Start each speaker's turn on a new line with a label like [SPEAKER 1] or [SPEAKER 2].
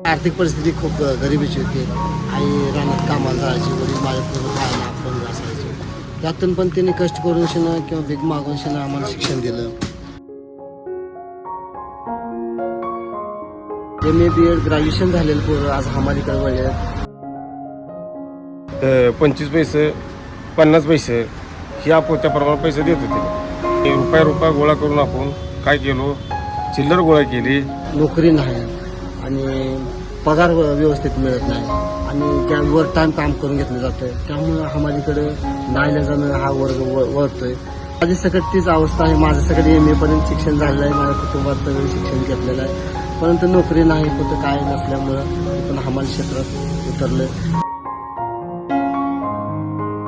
[SPEAKER 1] आर्थिक परिस्थिती खूप गरिबीची होती. आई रानात कामाला जायची, वडील माझ्यापूर्वी खायला आपण असायचे. त्यातून पण त्यांनी कष्ट करून किंवा भीक मागून आम्हाला शिक्षण दिलं. MA BEd ग्रॅज्युएशन झालेलं पोरं आज हमालीकडे वळले.
[SPEAKER 2] 25 पैसे 50 पैसे हे आपण त्या प्रमाणात पैसे देत होते. रुपया गोळा करून आपण काय केलो, चिल्लर गोळा केली.
[SPEAKER 1] नोकरी नाही आणि पगार व्यवस्थित मिळत नाही आणि त्या ओव्हर टाईम काम करून घेतलं जातं. त्यामुळं हमालीकडे नाईलाजानं हा वर्ग वळतोय. माझी सकट तीच अवस्था आहे. माझं सकट MA पर्यंत शिक्षण झालेलं आहे. माझ्या कुटुंबात सगळं शिक्षण घेतलेलं आहे, परंतु नोकरी नाही, कुठं काय नसल्यामुळं पण हमाल क्षेत्रात उतरलं.